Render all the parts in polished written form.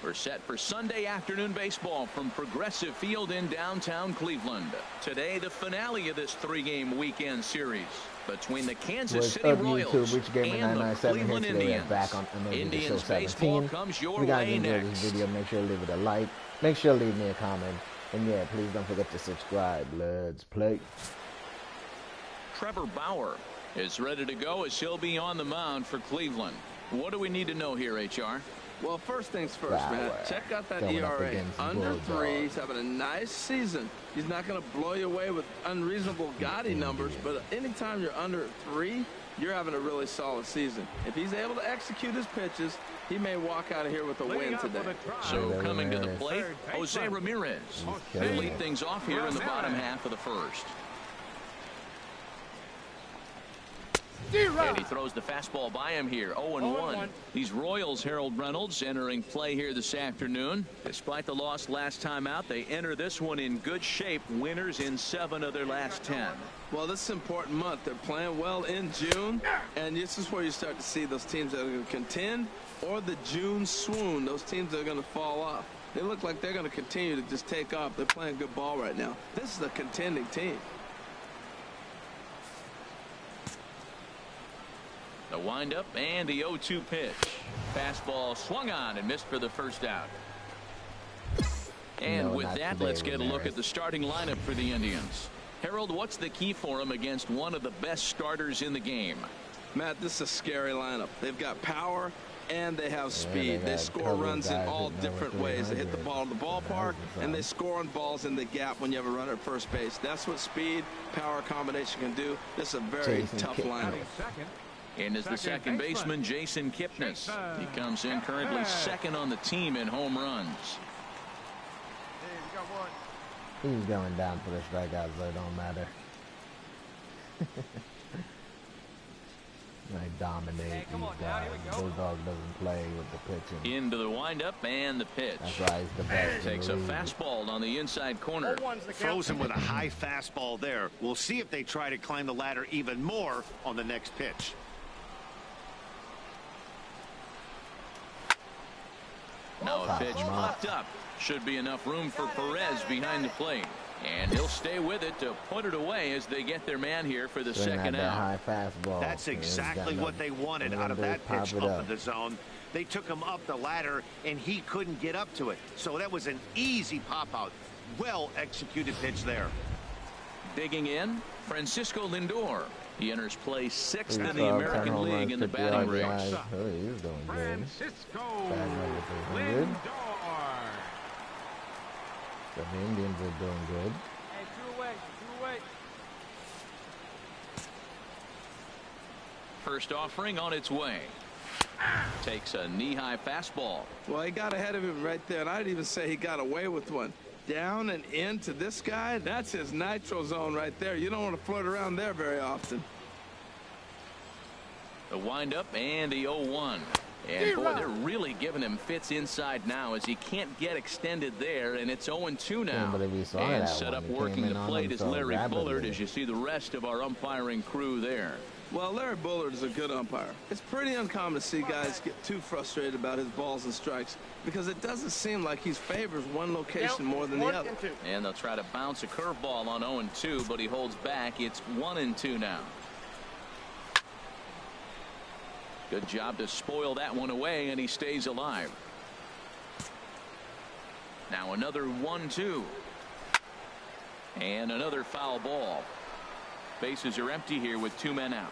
We're set for Sunday afternoon baseball from Progressive Field in downtown Cleveland. Today, the finale of this three-game weekend series between the Kansas City Royals and the Cleveland Indians. Back on Indians baseball comes your way next. This video, make sure to leave it a like. Make sure to leave me a comment. And yeah, please don't forget to subscribe. Let's play. Trevor Bauer is ready to go as he'll be on the mound for Cleveland. What do we need to know here, HR? Well, first things first, man. Check out that ERA. Under 3. He's having a nice season. He's not going to blow you away with unreasonable gaudy numbers, but anytime you're under 3, you're having a really solid season. If he's able to execute his pitches, he may walk out of here with a win today. So coming to the plate, Jose Ramirez will lead things off here in the bottom half of the first. And he throws the fastball by him here. 0-1. These Royals, Harold Reynolds, entering play here this afternoon. Despite the loss last time out, they enter this one in good shape. Winners in 7 of their last 10. Well, this is an important month. They're playing well in June, and this is where you start to see those teams that are going to contend or the June swoon, those teams that are going to fall off. They look like they're going to continue to just take off. They're playing good ball right now. This is a contending team. The windup and the 0-2 pitch. Fastball swung on and missed for the first out. And with that, let's get a look at the starting lineup for the Indians. Harold, what's the key for them against one of the best starters in the game? Matt, this is a scary lineup. They've got power and they have speed. They score runs in all different ways. They hit the ball in the ballpark, and they score on balls in the gap when you have a runner at first base. That's what speed, power combination can do. This is a very tough lineup. And is the second baseman, Jason Kipnis. He comes in currently second on the team in home runs. He's going down for the strikeouts, so it don't matter. I dominate these guys. Bulldog doesn't play with the pitching. Into the windup and the pitch. That's why he's the best. Takes a fastball on the inside corner. Throws him with a high fastball there. We'll see if they try to climb the ladder even more on the next pitch. Now a pitch popped up. Should be enough room for Perez behind the plate. And he'll stay with it to put it away as they get their man here for the second out. High fastball. That's exactly what they wanted out of that pitch up in the zone. They took him up the ladder, and he couldn't get up to it. So that was an easy pop-out. Well-executed pitch there. Digging in, Francisco Lindor. He enters play 6th in the American League in the batting race. Oh, he's doing good. Francisco Lindor. So the Indians are doing good. Hey, two away. First offering on its way. Takes a knee-high fastball. Well, he got ahead of him right there, and I'd even say he got away with one. Down and into this guy, that's his nitro zone right there. You don't want to float around there very often. The windup and the 0-1. And boy, they're really giving him fits inside now as he can't get extended there, and it's 0-2 now. And set up working the plate is Larry Bullard as you see the rest of our umpiring crew there. Well, Larry Bullard is a good umpire. It's pretty uncommon to see guys get too frustrated about his balls and strikes because it doesn't seem like he favors one location more than the other. And they'll try to bounce a curveball on 0-2, but he holds back. It's 1-2 now. Good job to spoil that one away, and he stays alive. Now another 1-2. And another foul ball. Bases are empty here with 2 men out.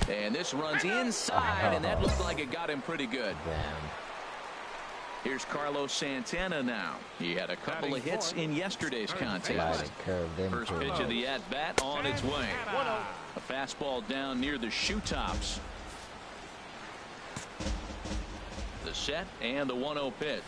And this runs inside, and that looked like it got him pretty good. Here's Carlos Santana now. He had a couple of hits in yesterday's contest. First pitch of the at-bat on its way. A fastball down near the shoe tops. The set and the 1-0 pitch.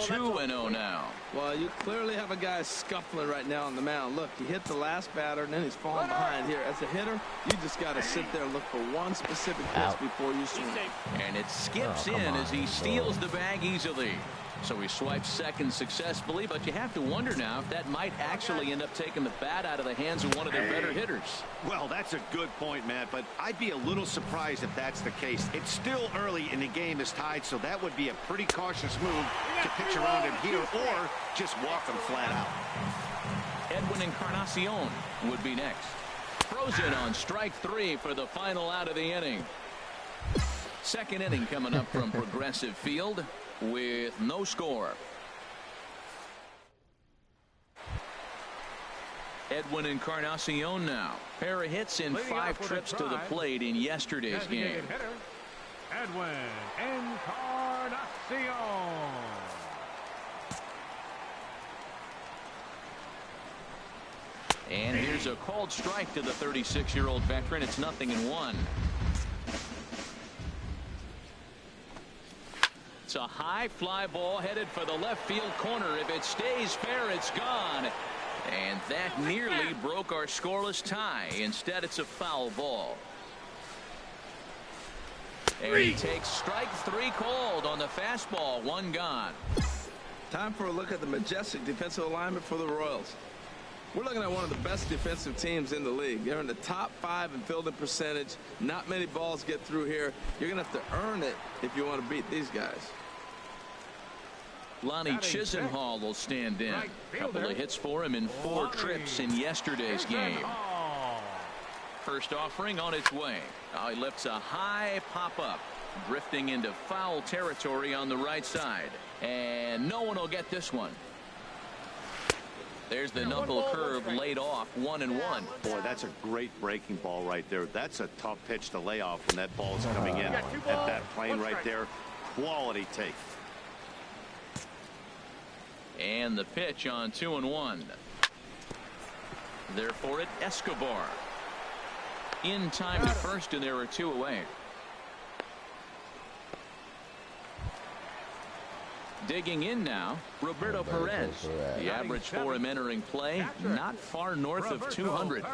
2-0 now. Well, you clearly have a guy scuffling right now on the mound. Look, he hit the last batter, and then he's falling behind here. As a hitter, you just got to sit there and look for one specific pitch before you swing. And it skips in as he steals the bag easily. So he swipes second successfully, but you have to wonder now if that might actually end up taking the bat out of the hands of one of their better hitters. Well, that's a good point, Matt, but I'd be a little surprised if that's the case. It's still early and the game is tied, so that would be a pretty cautious move to pitch around him here or just walk him flat out. Edwin Encarnacion would be next. Throws in on strike 3 for the final out of the inning. Second inning coming up from Progressive Field with no score. Edwin Encarnacion now. Pair of hits in 5 trips to the plate in yesterday's game. Edwin Encarnacion. And here's a called strike to the 36-year-old veteran. It's 0-1. It's a high fly ball headed for the left field corner. If it stays fair, it's gone. And that nearly broke our scoreless tie. Instead, it's a foul ball. And he takes strike 3 called on the fastball. 1 gone. Time for a look at the majestic defensive alignment for the Royals. We're looking at one of the best defensive teams in the league. They're in the top 5 in fielding percentage. Not many balls get through here. You're going to have to earn it if you want to beat these guys. Lonnie Chisenhall will stand in. A couple of hits for him in 4 trips in yesterday's game. First offering on its way. Now he lifts a high pop-up, drifting into foul territory on the right side. And no one will get this one. There's the knuckle curve laid off. 1-1. Boy, that's a great breaking ball right there. That's a tough pitch to lay off when that ball's coming in at that plane right there. Quality take. And the pitch on 2-1. There for it, Escobar. In time to first, and there are 2 away. Digging in now, Roberto Perez. The average for him entering play, not far north of 200.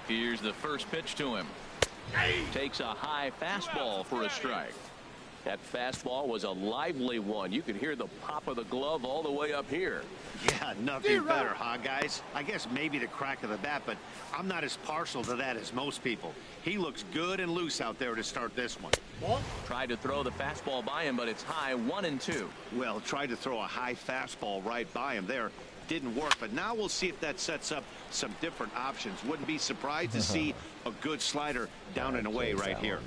Here's the first pitch to him. Takes a high fastball for a strike. That fastball was a lively one. You could hear the pop of the glove all the way up here. Yeah, nothing better, huh, guys? I guess maybe the crack of the bat, but I'm not as partial to that as most people. He looks good and loose out there to start this one. Tried to throw the fastball by him, but it's high. 1-2. Well, tried to throw a high fastball right by him there. Didn't work, but now we'll see if that sets up some different options. Wouldn't be surprised to see a good slider down and away right here.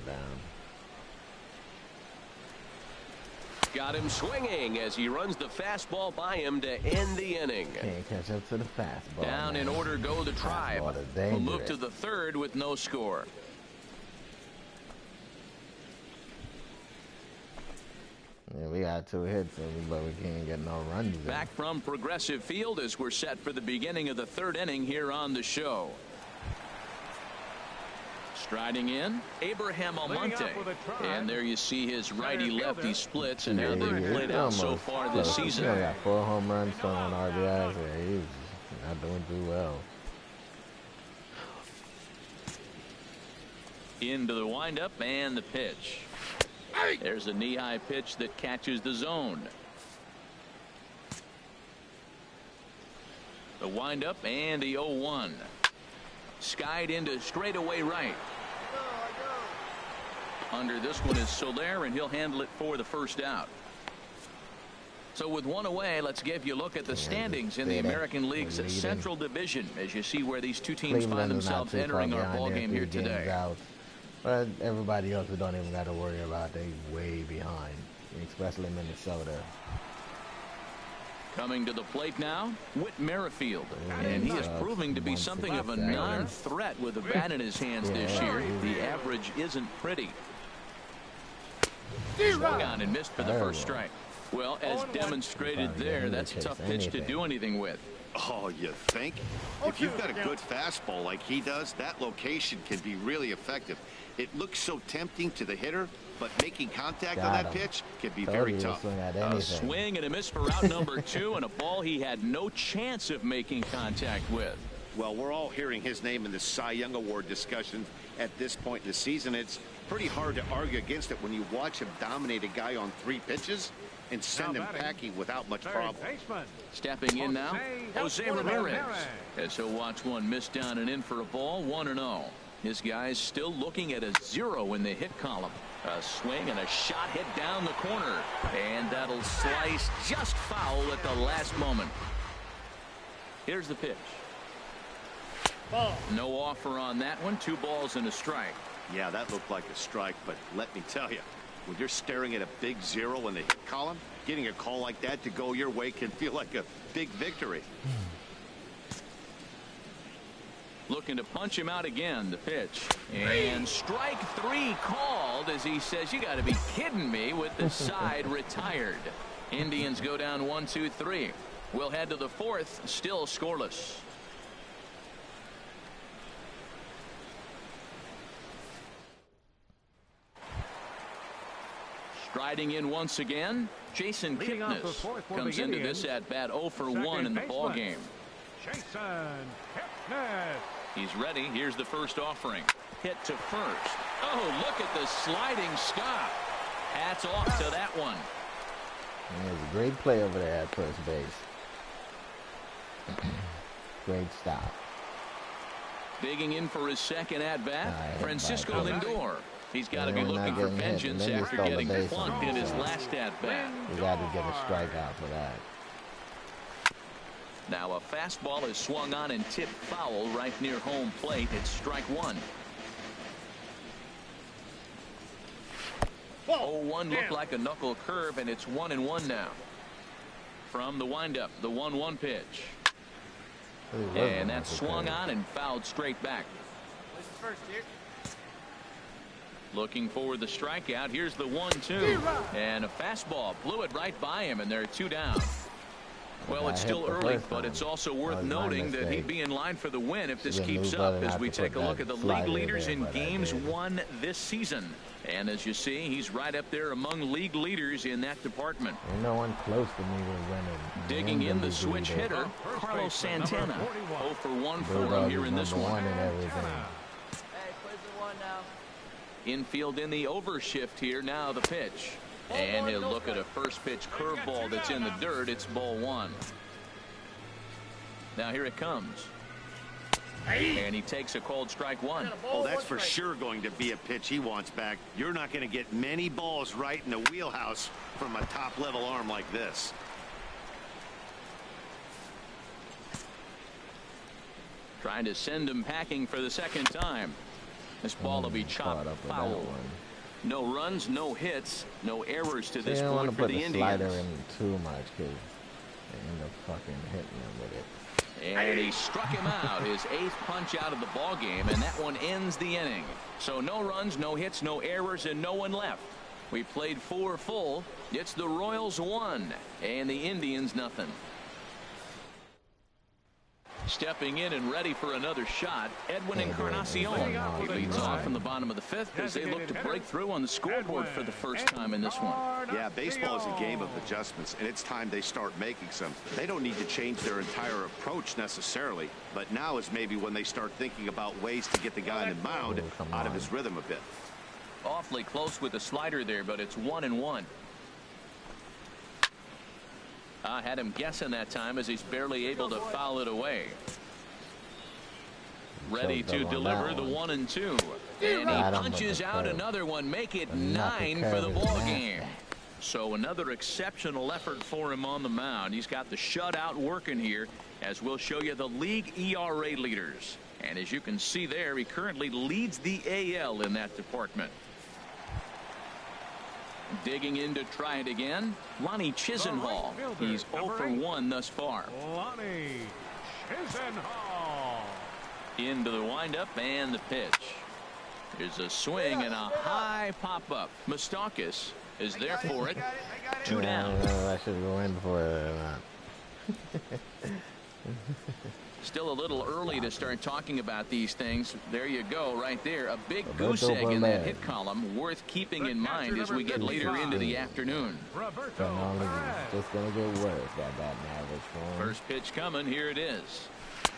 Got him swinging as he runs the fastball by him to end the inning. Can't catch up to the fastball. Down in order go the Tribe. We'll move to the 3rd with no score. Yeah, we got 2 hits, but we can't get no runs. Back from Progressive Field as we're set for the beginning of the 3rd inning here on the show. Striding in, Abraham Almonte. And there you see his righty-lefty splits and how they've played out so far this season. He got 4 home runs, 7 RBIs. He's not doing too well. Into the windup and the pitch. There's a knee-high pitch that catches the zone. The windup and the 0-1. Skied into straightaway right. Under this one is Soler, and he'll handle it for the first out. So with 1 away, let's give you a look at the standings in the American League's Central Division as you see where these 2 teams find themselves entering our ball game here today. But everybody else we don't even got to worry about. They way behind, especially Minnesota. Coming to the plate now, Whit Merrifield. And he is proving to be something of a non-threat with a bat in his hands this year. The average isn't pretty. Swung on and missed for the first strike. Well, as demonstrated there, that's a tough pitch to do anything with. Oh, you think? If you've got a good fastball like he does, that location can be really effective. It looks so tempting to the hitter, but making contact on that pitch can be very tough. A swing and a miss for out number 2, and a ball he had no chance of making contact with. Well, we're all hearing his name in the Cy Young Award discussion at this point in the season. It's pretty hard to argue against it when you watch him dominate a guy on 3 pitches and send him packing without much problem. Stepping in now, Jose Ramirez. As he'll watch one miss down and in for a ball, 1-0. This guy's still looking at a 0 in the hit column. A swing and a shot hit down the corner. And that'll slice just foul at the last moment. Here's the pitch. Ball. No offer on that one. 2 balls and a strike. Yeah, that looked like a strike, but let me tell you, when you're staring at a big 0 in the hit column, getting a call like that to go your way can feel like a big victory. Looking to punch him out again. The pitch. And strike 3 called as he says, you got to be kidding me, with the side retired. Indians go down 1-2-3. We'll head to the 4th, still scoreless. Striding in once again, Jason Kipnis comes into this at bat 0 for 1 in the ball game. He's ready. Here's the first offering. Hit to first. Oh, look at the sliding stop. Hats off to that one. There's a great play over there at first base. Great stop. Digging in for his second at bat, Francisco Lindor. He's got to be looking for vengeance after getting plunked in his last at bat. You got to get a strikeout for that. Now a fastball is swung on and tipped foul right near home plate. It's strike 1. 0-1 looked like a knuckle curve, and it's 1-1 now. From the windup, the 1-1 pitch. And that's swung on and fouled straight back. Looking for the strikeout. Here's the 1-2. And a fastball blew it right by him, and they're 2 down. Well, it's still early, but it's also worth noting that he'd be in line for the win if this keeps up as we take a look at the league leaders in games won this season. And as you see, he's right up there among league leaders in that department. No one close to me was winning. Digging in the switch hitter, Carlos Santana. 0 for 1 for him here in this one. Infield in the overshift here. Now the pitch. And he'll look at a first pitch curveball that's in the dirt. It's ball 1. Now here it comes. And he takes a called strike 1. Oh, that's for sure going to be a pitch he wants back. You're not going to get many balls right in the wheelhouse from a top level arm like this. Trying to send him packing for the second time. This ball will be chopped foul. No runs, no hits, no errors to this point for the Indians. Slider in too much because they end up fucking hitting him with it. And he struck him out, his 8th punch out of the ball game, and that one ends the inning. So no runs, no hits, no errors, and no one left. We played 4 full. It's the Royals 1 and the Indians nothing. Stepping in and ready for another shot, Edwin Encarnacion. He leads off in the bottom of the 5th as they look to break through on the scoreboard for the first time in this one. Yeah, baseball is a game of adjustments, and it's time they start making some. They don't need to change their entire approach necessarily, but now is maybe when they start thinking about ways to get the guy in the mound out of his rhythm a bit. Awfully close with the slider there, but it's 1-1. I had him guessing that time as he's barely able to foul it away. Ready to deliver the 1-2. And he punches out another one. Make it 9 for the ball game. So another exceptional effort for him on the mound. He's got the shutout working here, as we'll show you the league ERA leaders. And as you can see there, he currently leads the AL in that department. Digging in to try it again, Lonnie Chisenhall. He's 0 for 1 thus far. Lonnie Chisenhall. Into the windup and the pitch. There's a swing and a high pop-up. Moustakis is there for it. 2 down. I should go in for it. Still a little early to start talking about these things. There you go, right there. A big goose egg in that hit column, worth keeping in mind as we get later into the afternoon. Just gonna get worse. That batting average for him. First pitch coming. Here it is.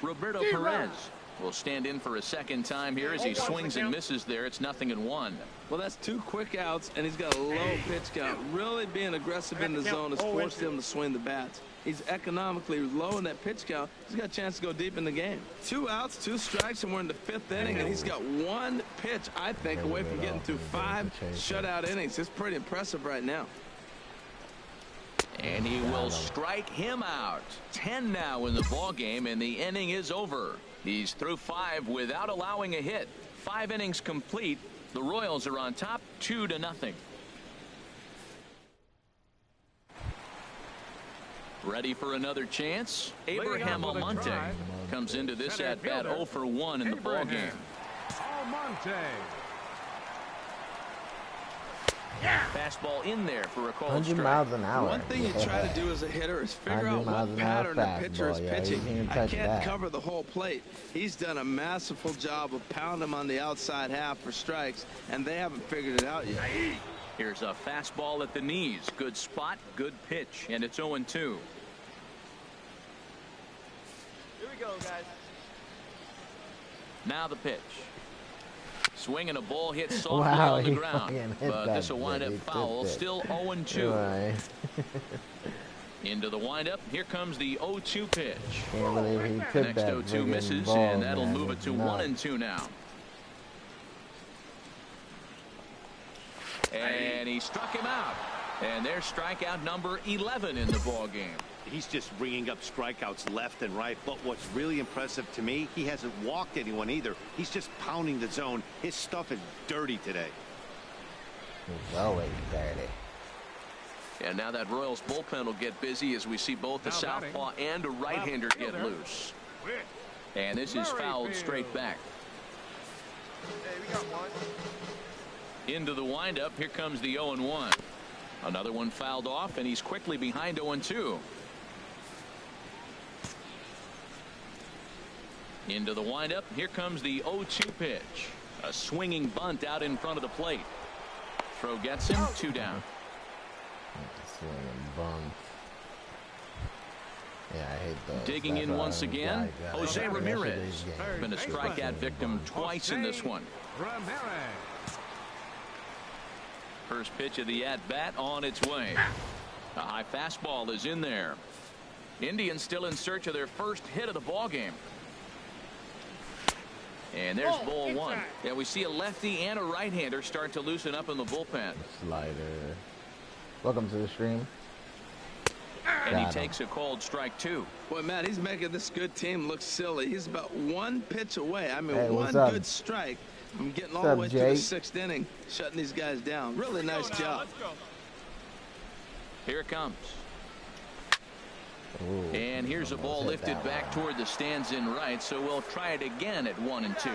Roberto Perez. will stand in for a second time here as he swings and misses there. It's 0-1. Well, that's 2 quick outs, and he's got a low pitch count. Really being aggressive in the zone has forced him to swing the bats. He's economically low in that pitch count. He's got a chance to go deep in the game. 2 outs, 2 strikes, and we're in the 5th inning, and he's got 1 pitch, I think, away from getting through 5 shutout innings. It's pretty impressive right now. And he will strike him out. 10 now in the ball game, and the inning is over. He's through 5 without allowing a hit. 5 innings complete. The Royals are on top 2-0. Ready for another chance? Abraham Almonte comes into this at bat 0 for 1 in the ball game. Almonte. Fastball in there for a called 100 strike. miles an hour. One thing you try to do as a hitter is figure out what pattern the pitcher is pitching. I can't cover the whole plate. He's done a masterful job of pounding him on the outside half for strikes, and they haven't figured it out yet. Here's a fastball at the knees. Good spot, good pitch, and it's 0-2. Here we go, guys. Now the pitch. Swinging a ball hit softly on the ground, but this will wind up foul. Still 0-2. Into the windup. Here comes the 0-2 pitch. Can't believe he took Next 0-2 misses, and that'll move it to 1-2 now. And he struck him out. And there's strikeout number 11 in the ball game. He's just ringing up strikeouts left and right. But what's really impressive to me, he hasn't walked anyone either. He's just pounding the zone. His stuff is dirty today. He's always dirty. And now that Royals bullpen will get busy as we see both a southpaw and a right-hander get loose. And this is fouled straight back. Hey, we got 1. Into the windup. Here comes the 0-1. Another one fouled off, and he's quickly behind 0-2. Into the windup. Here comes the 0-2 pitch. A swinging bunt out in front of the plate. Throw gets him. 2 down. Swinging bunt. Yeah, I hate those. Digging in once again, Jose Ramirez. Been a strikeout victim twice in this one. First pitch of the at-bat on its way. A high fastball is in there. Indians still in search of their first hit of the ball game. And there's ball 1. Yeah, we see a lefty and a right-hander start to loosen up in the bullpen. Slider. Welcome to the stream. And he takes a called strike 2. Boy, Matt, he's making this good team look silly. He's about 1 pitch away. I mean, hey, one good strike. I'm getting all the way through the 6th inning, shutting these guys down. Really nice job. Here it comes. Ooh, and here's a ball lifted back toward the stands in right, so we'll try it again at 1-2.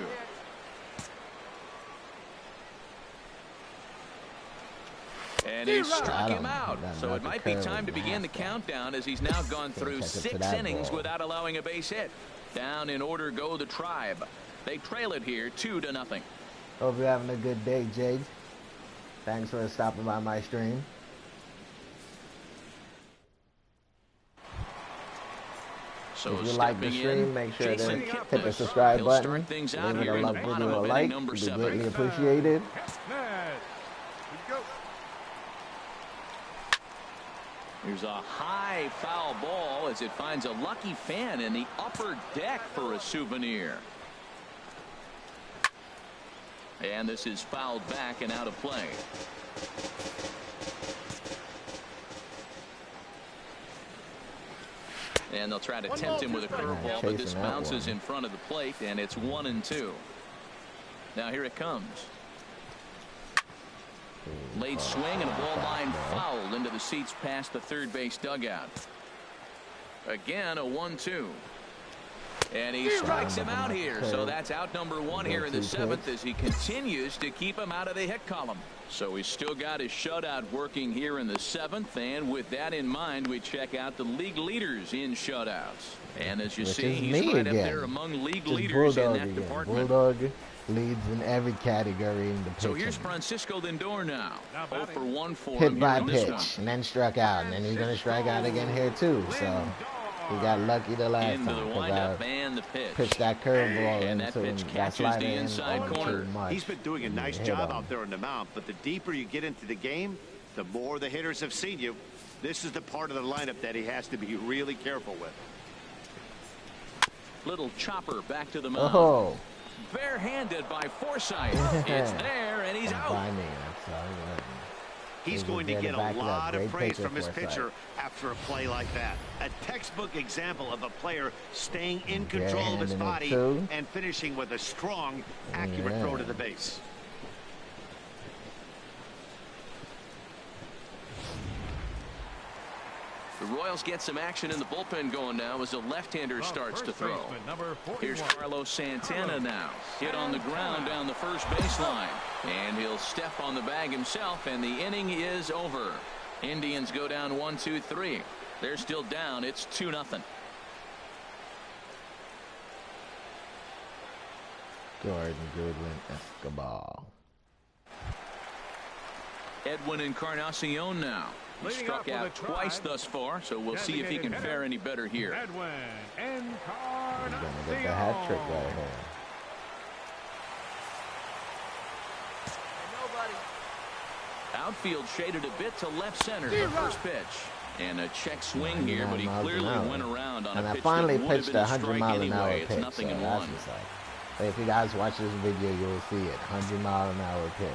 And he struck him out, so it might be time to begin the countdown as he's now gone through 6 innings without allowing a base hit. Down in order go the Tribe. They trail it here 2-0. Hope you're having a good day, Jade. Thanks for stopping by my stream. So if you like the stream, make sure to hit the subscribe button. Leave a love video a like. It would be greatly appreciated. Here's a high foul ball as it finds a lucky fan in the upper deck for a souvenir. And this is fouled back and out of play. And they'll try to tempt him with a curveball, but this bounces in front of the plate, and it's 1-2. Now here it comes. Late swing and a ball line foul into the seats past the third base dugout. Again, a 1-2. And he strikes him out here. So that's out number 1 here in the 7th as he continues to keep him out of the hit column. So he's still got his shutout working here in the 7th. And with that in mind, we check out the league leaders in shutouts. And as you see, he's right up there among league leaders in that department. Bulldog leads in every category in the pitching. So here's Francisco Lindor now. 0 for 1 for hit him by here in this pitch one. and then struck out, and then he's going to strike out again here too. So He got lucky the last into time the windup and the pitch. Pitched that curveball and that pitch catches the inside corner. He's been doing a nice job out there on the mound, but the deeper you get into the game, the more the hitters have seen you. This is the part of the lineup that he has to be really careful with. Little chopper back to the mound. Oh. Barehanded by Forsythe. It's there, and he's out. He's going to get a lot of praise from his pitcher after a play like that. A textbook example of a player staying in control of his body and finishing with a strong, accurate throw to the base. The Royals get some action in the bullpen going now as the left-hander starts to throw. Here's Carlos Santana now. Hit on the ground down the first baseline. And he'll step on the bag himself, and the inning is over. Indians go down 1-2-3. They're still down. It's 2-0. Jordan Goodwin Escobar. Edwin Encarnacion now. He struck out twice thus far, so we'll see if he can fare any better here. Edwin Encarnacion. He's going to get the hat trick right here. Outfield shaded a bit to left center. The first pitch. And a check swing here, but he clearly went around on a pitch that would have been a strike anyway. It's 0-1. If you guys watch this video, you'll see it. 100-mile-an-hour pitch.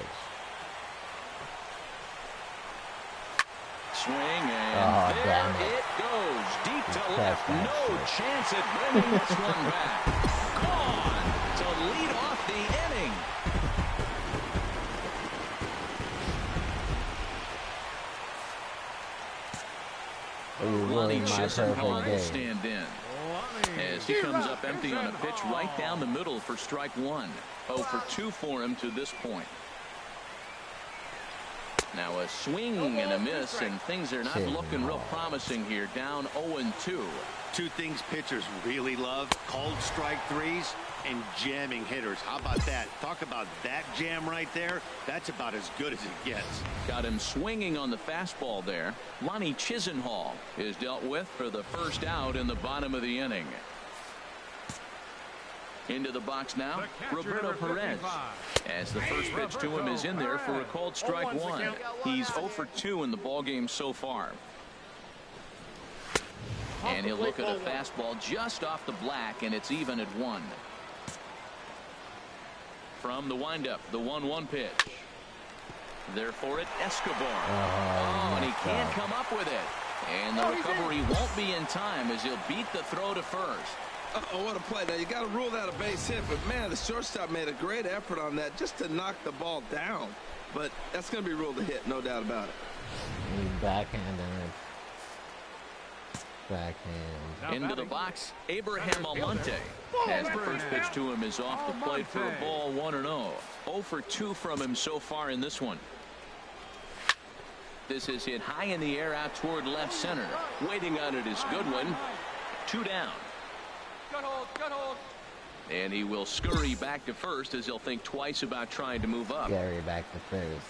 Swing, and there it goes. Deep to left. No chance at bringing this one back. Gone to lead off the inning. Lonnie Chisenhall will stand in as he comes up empty on a pitch right down the middle for strike one. 0 for 2 for him to this point. Now a swing and a miss, and things are not looking real promising here. Down 0-2. Two things pitchers really love: cold strike threes and jamming hitters. How about that? Talk about that jam right there. That's about as good as it gets. Got him swinging on the fastball there. Lonnie Chisenhall is dealt with for the first out in the bottom of the inning. Into the box now, Roberto Perez. As the first pitch to him is in there for a called strike one. He's 0 for 2 in the ballgame so far. And he'll look at a fastball just off the black, and it's even at 1. From the windup, the 1-1 pitch. There for it, Escobar. And he can't come up with it. And the recovery won't be in time as he'll beat the throw to first. Oh, what a play. Now, you got to rule that a base hit, but, man, the shortstop made a great effort on that just to knock the ball down. But that's going to be ruled a hit, no doubt about it. Backhand. Into the box, Abraham Almonte. As the first pitch to him is off the plate for a ball, 1-0. 0 for 2 from him so far in this one. This is hit high in the air out toward left center. Waiting on it is Goodwin. 2 down. Good hold. And he will scurry back to first as he'll think twice about trying to move up. Scurry back to first.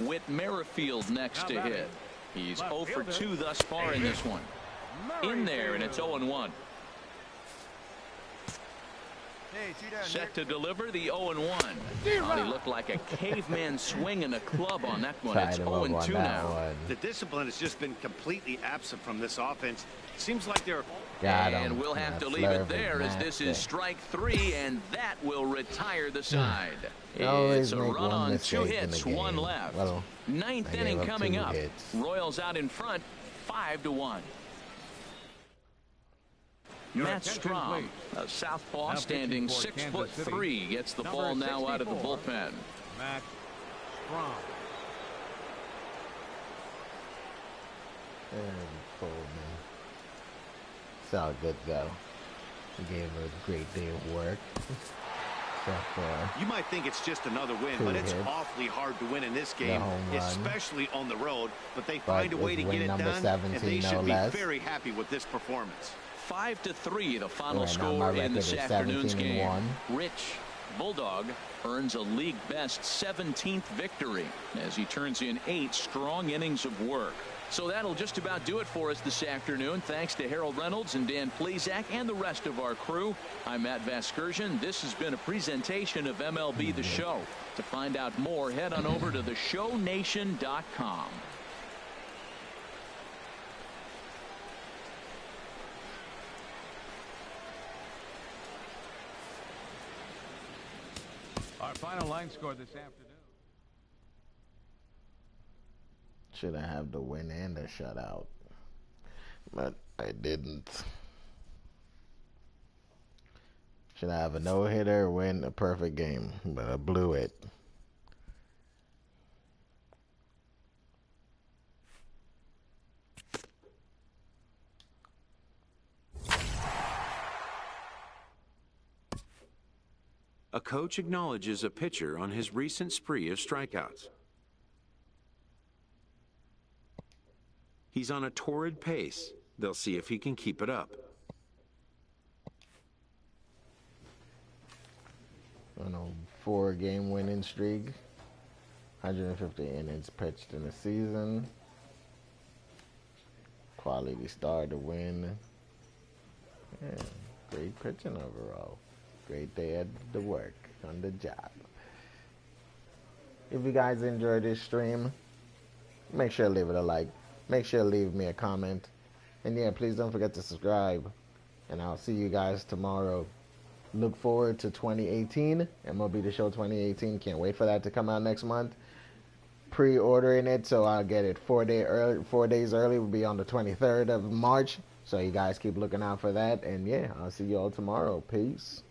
Whit Merrifield next to hit. He's 0 for 2 thus far in this one. In there, and it's 0-1. Set to deliver the 0-1. He looked like a caveman swinging a club on that one. It's 0-2 now. The discipline has just been completely absent from this offense. Seems like they're... And we'll have to leave it there as this is strike 3, and that will retire the side. It's a run on 2 hits, 1 left. Well, 9th inning coming up. Royals out in front, 5-1. Matt Strom, a southpaw standing 6'3", gets the ball now out of the bullpen. Matt Strom. It's all good though. He gave him a great day of work. You might think it's just another win, but it's awfully hard to win in this game, especially on the road. But they find a way to get it done, and they should be very happy with this performance. 5-3, the final score in this afternoon's game. Rich Bulldog earns a league best 17th victory as he turns in 8 strong innings of work. So that'll just about do it for us this afternoon. Thanks to Harold Reynolds and Dan Plesac and the rest of our crew. I'm Matt Vasgersian. This has been a presentation of MLB The Show. To find out more, head on over to theshownation.com. Our final line score this afternoon. Should I have the win and the shutout? But I didn't. Should I have a no-hitter, win a perfect game? But I blew it. A coach acknowledges a pitcher on his recent spree of strikeouts. He's on a torrid pace. They'll see if he can keep it up. On a 4-game winning streak. 150 innings pitched in the season. Quality start to win. Yeah, great pitching overall. Great day at the work, on the job. If you guys enjoyed this stream, make sure to leave it a like. Make sure to leave me a comment. And yeah, please don't forget to subscribe. And I'll see you guys tomorrow. Look forward to 2018. MLB The Show 2018. Can't wait for that to come out next month. Pre-ordering it, so I'll get it 4 days early. Will be on the 23rd of March. So you guys keep looking out for that. And yeah, I'll see you all tomorrow. Peace.